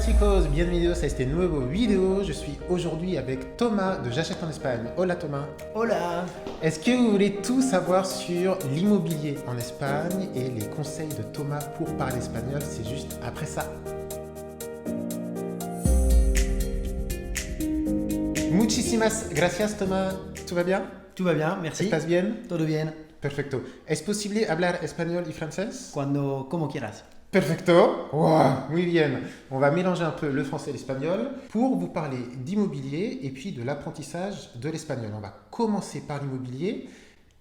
chicos, bienvenidos a este nuevo video. Je suis aujourd'hui avec Thomas de J'achète en Espagne. Hola Thomas. Hola. Est-ce que vous voulez tout savoir sur l'immobilier en Espagne et les conseils de Thomas pour parler espagnol? C'est juste après ça. Muchísimas gracias Thomas. Tout va bien? Tout va bien, merci. ¿Estás bien? Todo bien. Perfecto. ¿Es posible hablar español y francés? Como quieras. Perfecto. Wow, muy bien. On va mélanger un peu le français et l'espagnol pour vous parler d'immobilier et puis de l'apprentissage de l'espagnol. On va commencer par l'immobilier.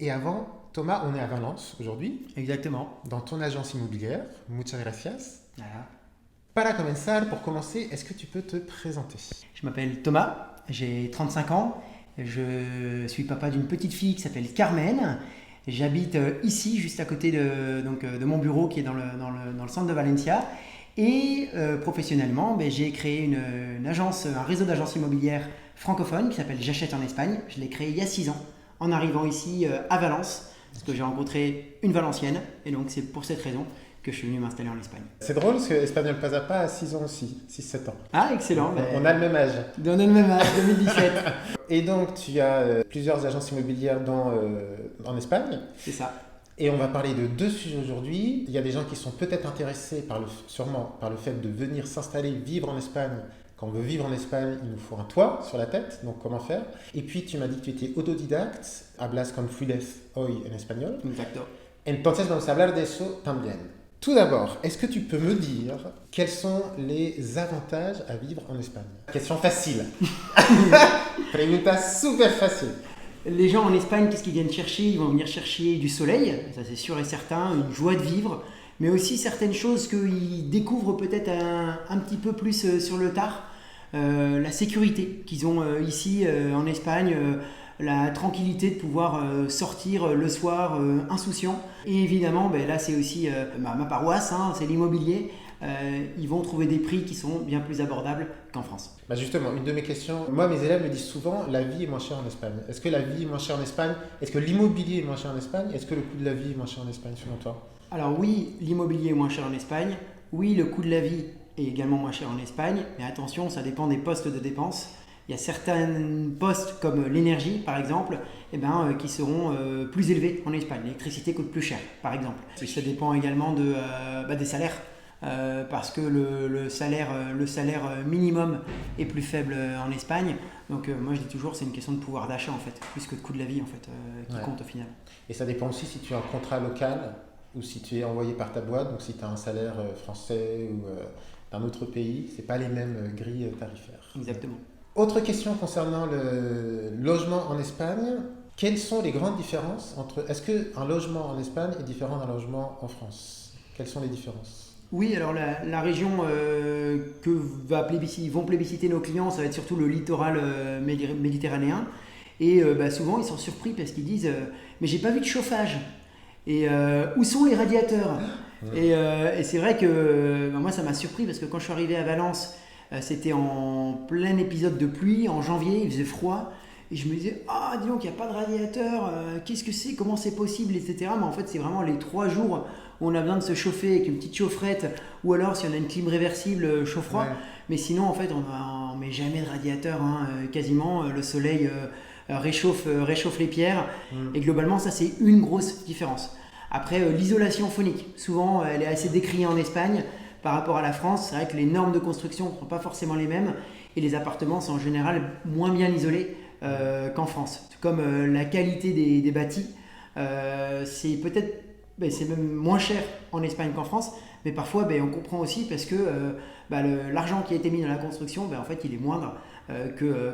Et avant, Thomas, on est à Valence aujourd'hui. Exactement. Dans ton agence immobilière. Muchas gracias. Voilà. Para comenzar, pour commencer, est-ce que tu peux te présenter? Je m'appelle Thomas, j'ai 35 ans. Je suis papa d'une petite fille qui s'appelle Carmen. J'habite ici, juste à côté de mon bureau qui est dans le centre de Valencia. Et professionnellement, j'ai créé une agence, un réseau d'agences immobilières francophones qui s'appelle J'achète en Espagne. Je l'ai créé il y a 6 ans en arrivant ici à Valence, parce que j'ai rencontré une Valencienne. Et donc c'est pour cette raison que je suis venu m'installer en Espagne. C'est drôle parce que Espagnol pas à pas a 6 ans aussi, 6-7 ans. Ah, excellent. On a le même âge. On a le même âge, 2017. Et donc, tu as plusieurs agences immobilières en Espagne. C'est ça. Et on va parler de 2 sujets aujourd'hui. Il y a des gens qui sont peut-être intéressés sûrement par le fait de venir s'installer, vivre en Espagne. Quand on veut vivre en Espagne, il nous faut un toit sur la tête, donc comment faire? Et puis, tu m'as dit que tu étais autodidacte, hablas con fluidez hoy en espagnol. Exacto. Entonces vamos a hablar de eso también. Tout d'abord, est-ce que tu peux me dire quels sont les avantages à vivre en Espagne? Question facile. Pregunta super facile. Les gens en Espagne, qu'est-ce qu'ils viennent chercher? Ils vont venir chercher du soleil, ça c'est sûr et certain, une joie de vivre, mais aussi certaines choses qu'ils découvrent peut-être un petit peu plus sur le tard. La sécurité qu'ils ont ici en Espagne, la tranquillité de pouvoir sortir le soir insouciant. Et évidemment, là c'est aussi ma paroisse, c'est l'immobilier. Ils vont trouver des prix qui sont bien plus abordables qu'en France. Justement, une de mes questions, moi mes élèves me disent souvent la vie est moins chère en Espagne. Est-ce que la vie est moins chère en Espagne? Est-ce que l'immobilier est moins cher en Espagne? Est-ce que le coût de la vie est moins cher en Espagne selon toi? Alors oui, l'immobilier est moins cher en Espagne. Oui, le coût de la vie est également moins cher en Espagne. Mais attention, ça dépend des postes de dépenses. Il y a certains postes comme l'énergie par exemple qui seront plus élevés en Espagne. L'électricité coûte plus cher par exemple. Ça dépend également des salaires. Parce que le salaire minimum est plus faible en Espagne. Donc moi je dis toujours c'est une question de pouvoir d'achat en fait, plus que de coût de la vie en fait, qui compte au final. Et ça dépend aussi si tu as un contrat local ou si tu es envoyé par ta boîte, donc si tu as un salaire français ou d'un autre pays, c'est pas les mêmes grilles tarifaires. Exactement. Autre question concernant le logement en Espagne. Quelles sont les grandes différences entre... Est-ce qu'un logement en Espagne est différent d'un logement en France? Quelles sont les différences? Oui, alors la région que vont plébisciter nos clients, ça va être surtout le littoral méditerranéen. Et souvent, ils sont surpris parce qu'ils disent mais j'ai pas vu de chauffage. Et où sont les radiateurs? Et c'est vrai que moi, ça m'a surpris parce que quand je suis arrivé à Valence, c'était en plein épisode de pluie, en janvier, il faisait froid. Et je me disais, dis donc, il n'y a pas de radiateur, qu'est-ce que c'est, comment c'est possible, etc. Mais en fait, c'est vraiment les 3 jours où on a besoin de se chauffer avec une petite chaufferette, ou alors si on a une clim réversible, chaud-froid. Ouais. Mais sinon, en fait, on ne met jamais de radiateur, quasiment. Le soleil réchauffe les pierres. Et globalement, ça, c'est une grosse différence. Après, l'isolation phonique, souvent, elle est assez décriée en Espagne par rapport à la France. C'est vrai que les normes de construction ne sont pas forcément les mêmes, et les appartements sont en général moins bien isolés qu'en France. Comme la qualité des bâtis, c'est peut-être c'est même moins cher en Espagne qu'en France, mais parfois on comprend aussi parce que l'argent qui a été mis dans la construction, en fait, il est moindre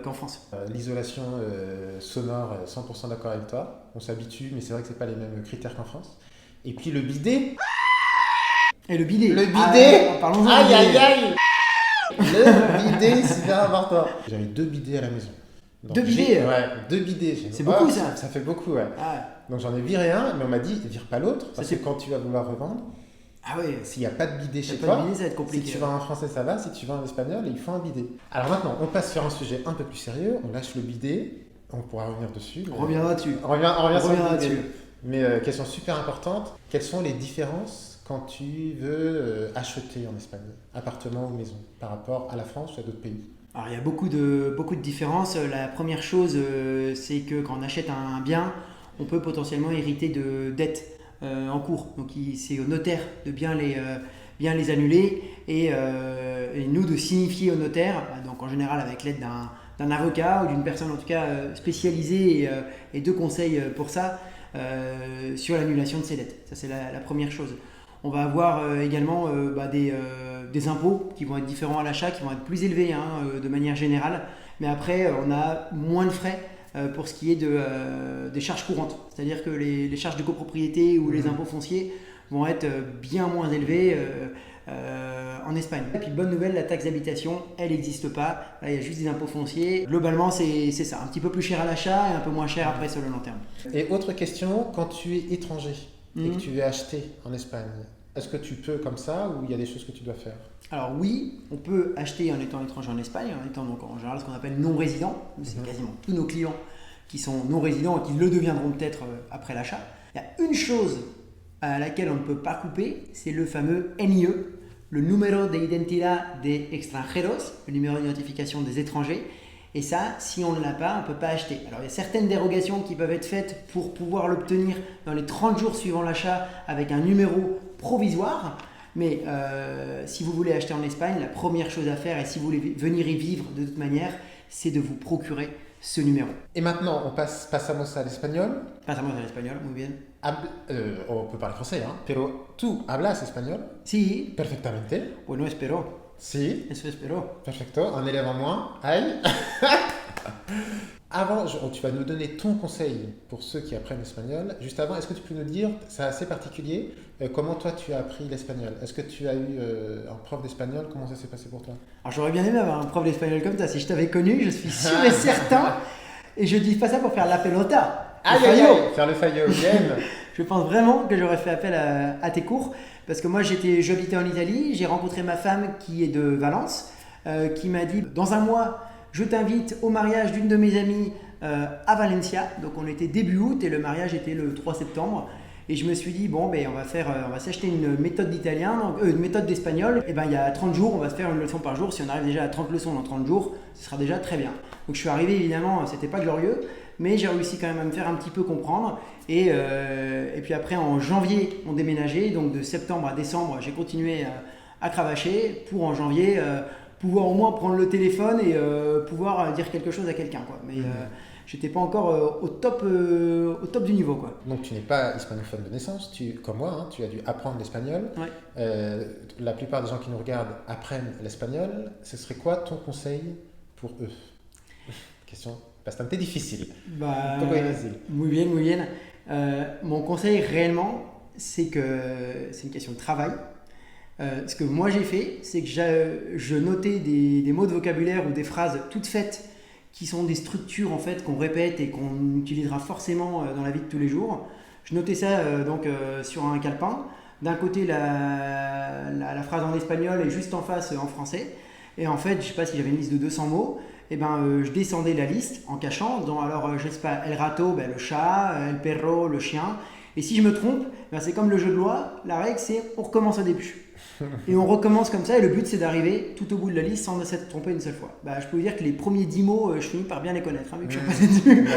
qu'en France. L'isolation sonore, 100% d'accord avec toi. On s'habitue, mais c'est vrai que c'est pas les mêmes critères qu'en France. Et puis le bidet. Et le bidet. Le bidet. Parlons-en. Aïe aïe aïe. Le bidet, c'est super important. J'avais 2 bidets à la maison. Donc 2 bidets? Ouais, 2 bidets. C'est beaucoup ça. Ça fait beaucoup, ouais. Ah. Donc j'en ai viré un, mais on m'a dit vire pas l'autre, parce que quand tu vas vouloir revendre, s'il n'y a pas de bidet chez toi, bidet, ça va être compliqué. Si tu vas en français ça va, si tu vas en espagnol, il faut un bidet. Alors maintenant, on passe sur un sujet un peu plus sérieux, on lâche le bidet, on pourra revenir dessus. On reviendra dessus. On revient sur le bidet. Mais question super importante, quelles sont les différences quand tu veux acheter en Espagne, appartement ou maison, par rapport à la France ou à d'autres pays? Alors il y a beaucoup de différences. La première chose, c'est que quand on achète un bien, on peut potentiellement hériter de dettes en cours. Donc c'est au notaire de bien les annuler et nous de signifier au notaire, donc en général avec l'aide d'un avocat ou d'une personne en tout cas spécialisée et de conseils pour ça, sur l'annulation de ces dettes. Ça c'est la première chose. On va avoir également des impôts qui vont être différents à l'achat, qui vont être plus élevés de manière générale. Mais après, on a moins de frais pour ce qui est des charges courantes. C'est-à-dire que les charges de copropriété ou les impôts fonciers vont être bien moins élevés en Espagne. Et puis bonne nouvelle, la taxe d'habitation, elle n'existe pas. Là, il y a juste des impôts fonciers. Globalement, c'est ça. Un petit peu plus cher à l'achat et un peu moins cher après sur le long terme. Et autre question, quand tu es étranger et que tu veux acheter en Espagne, est-ce que tu peux comme ça ou il y a des choses que tu dois faire? Alors oui, on peut acheter en étant étranger en Espagne, en étant donc en général ce qu'on appelle non-résident. C'est quasiment tous nos clients qui sont non-résidents et qui le deviendront peut-être après l'achat. Il y a une chose à laquelle on ne peut pas couper, c'est le fameux NIE, le Número de Identidad de Extranjeros, le numéro d'identification des étrangers. Et ça, si on ne l'a pas, on ne peut pas acheter. Alors il y a certaines dérogations qui peuvent être faites pour pouvoir l'obtenir dans les 30 jours suivant l'achat avec un numéro provisoire. Mais si vous voulez acheter en Espagne, la première chose à faire, et si vous voulez venir y vivre de toute manière, c'est de vous procurer ce numéro. Et maintenant, on passamos à l'espagnol. Pasamos al español, muy bien. On peut parler français, hein. Pero tú hablas espagnol Sí, perfectamente. bueno, espero. Si, Eso espero. perfecto. Un élève en moins. Aïe. Avant, tu vas nous donner ton conseil pour ceux qui apprennent l'espagnol. Juste avant, est-ce que tu peux nous dire, c'est assez particulier, comment toi tu as appris l'espagnol? Est-ce que tu as eu un prof d'espagnol? Comment ça s'est passé pour toi? Alors j'aurais bien aimé avoir un prof d'espagnol comme ça. Si je t'avais connu, je suis sûr et certain. Et je dis pas ça pour faire la pelota. Aïe, aïe, aïe, faire le faillot, bien. Je pense vraiment que j'aurais fait appel à tes cours. Parce que moi, j'habitais en Italie. J'ai rencontré ma femme qui est de Valence, qui m'a dit, dans un mois, je t'invite au mariage d'une de mes amies à Valencia. Donc on était début août et le mariage était le 3 septembre. Et je me suis dit, bon, ben, on va s'acheter une méthode d'italien, une méthode d'espagnol. Et ben, il y a 30 jours, on va se faire une leçon par jour. Si on arrive déjà à 30 leçons dans 30 jours, ce sera déjà très bien. Donc je suis arrivé, évidemment, c'était pas glorieux, mais j'ai réussi quand même à me faire un petit peu comprendre. Et puis après, en janvier, on déménageait. Donc de septembre à décembre, j'ai continué à cravacher pour en janvier pouvoir au moins prendre le téléphone et pouvoir dire quelque chose à quelqu'un, quoi. Mais j'étais pas encore au top du niveau, quoi. Donc tu n'es pas hispanophone de naissance, comme moi, hein, tu as dû apprendre l'espagnol. Ouais. La plupart des gens qui nous regardent apprennent l'espagnol. Ce serait quoi ton conseil pour eux? Question bastante difficile. Muy bien, muy bien. Mon conseil réellement, c'est que c'est une question de travail. Ce que moi j'ai fait, c'est que je notais des mots de vocabulaire ou des phrases toutes faites qui sont des structures en fait qu'on répète et qu'on utilisera forcément dans la vie de tous les jours. Je notais ça sur un calepin. D'un côté la phrase en espagnol et juste en face en français. Et en fait, je sais pas si j'avais une liste de 200 mots. Et je descendais la liste en cachant. Je sais pas, el rato, le chat, el perro, le chien. Et si je me trompe, c'est comme le jeu de loi. La règle, c'est on recommence au début. Et on recommence comme ça. Et le but, c'est d'arriver tout au bout de la liste sans s'être trompé une seule fois. Je peux vous dire que les premiers 10 mots, je finis par bien les connaître, vu que je suis passé dessus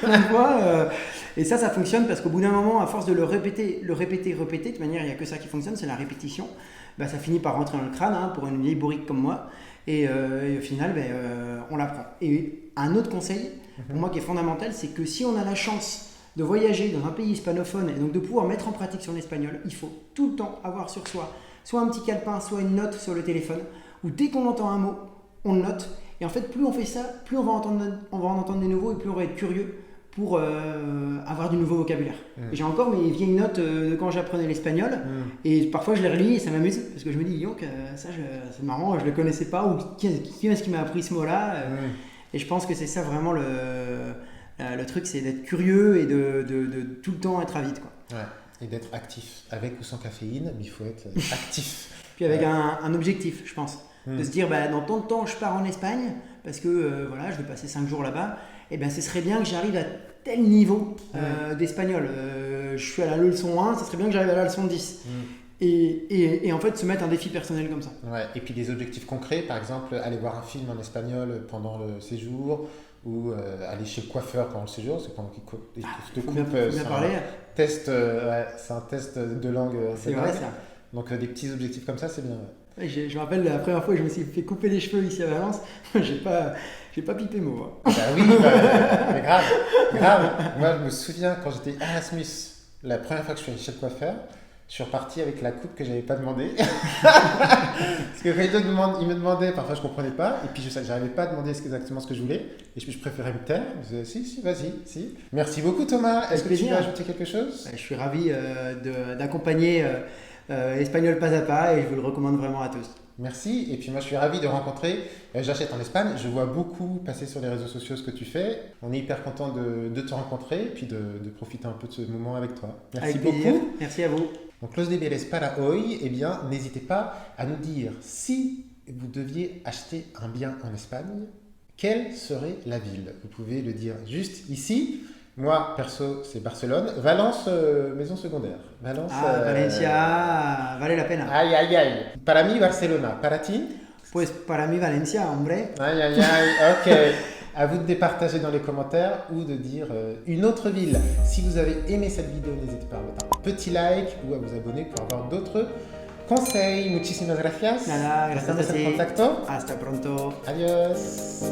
plein de fois. Et ça fonctionne parce qu'au bout d'un moment, à force de le répéter, de toute manière, il n'y a que ça qui fonctionne, c'est la répétition. Ça finit par rentrer dans le crâne pour une vieille bourrique comme moi. Et au final, on l'apprend. Et un autre conseil, pour moi qui est fondamental, c'est que si on a la chance de voyager dans un pays hispanophone et donc de pouvoir mettre en pratique son espagnol, il faut tout le temps avoir sur soi soit un petit calepin, soit une note sur le téléphone, où dès qu'on entend un mot, on le note. Et en fait, plus on fait ça, plus on va en entendre des nouveaux et plus on va être curieux pour avoir du nouveau vocabulaire. Et j'ai encore mes vieilles notes de quand j'apprenais l'espagnol et parfois je les relis et ça m'amuse parce que je me dis, c'est marrant, je le connaissais pas, ou qui est-ce qui m'a appris ce mot-là Et je pense que c'est ça vraiment le truc, c'est d'être curieux et de tout le temps être avide, quoi. Ouais. Et d'être actif, avec ou sans caféine, mais il faut être actif. Puis avec un objectif, je pense. De se dire, dans tant de temps, je pars en Espagne, parce que je vais passer 5 jours là-bas, et ce serait bien que j'arrive à tel niveau d'espagnol. Je suis à la leçon 1, ce serait bien que j'arrive à la leçon 10. Et en fait, se mettre un défi personnel comme ça. Ouais. Et puis des objectifs concrets, par exemple, aller voir un film en espagnol pendant le séjour, ou aller chez le coiffeur pendant le séjour, c'est pendant qu'il te coupe. Faut bien parler. C'est un test de langue. C'est vrai ça. Donc des petits objectifs comme ça, c'est bien. Ouais, je me rappelle la première fois que je me suis fait couper les cheveux ici à Valence, j'ai pas pipé mot. Bah oui, mais grave. Moi, je me souviens quand j'étais Erasmus, la première fois que je suis allé chez le coiffeur, je suis reparti avec la coupe que j'avais pas demandé. Parce que quand il me demandait, parfois je comprenais pas, et puis je n'arrivais pas à demander exactement ce que je voulais, et je préférais me taire. Je disais, si, vas-y, si. Merci beaucoup Thomas. Est-ce que tu veux ajouter quelque chose? Je suis ravi d'accompagner Espagnol pas à pas, et je vous le recommande vraiment à tous. Merci, et puis moi je suis ravi de rencontrer, j'achète en Espagne, je vois beaucoup passer sur les réseaux sociaux ce que tu fais, on est hyper content de te rencontrer et puis de profiter un peu de ce moment avec toi. Merci avec beaucoup. Plaisir. Merci à vous. Donc Los Deberes para hoy, eh bien n'hésitez pas à nous dire si vous deviez acheter un bien en Espagne, quelle serait la ville? Vous pouvez le dire juste ici. Moi, perso, c'est Barcelone. Valence, maison secondaire. Valence, Valencia, vale la pena. Ay. Para mí, Barcelona. Para ti? Pues para mí, Valencia, hombre. Ay. Ok. À vous de départager dans les commentaires ou de dire une autre ville. Si vous avez aimé cette vidéo, n'hésitez pas à mettre un petit like ou à vous abonner pour avoir d'autres conseils. Muchísimas gracias. Nada, gracias a ti. Estamos en contacto. Hasta pronto. Adiós.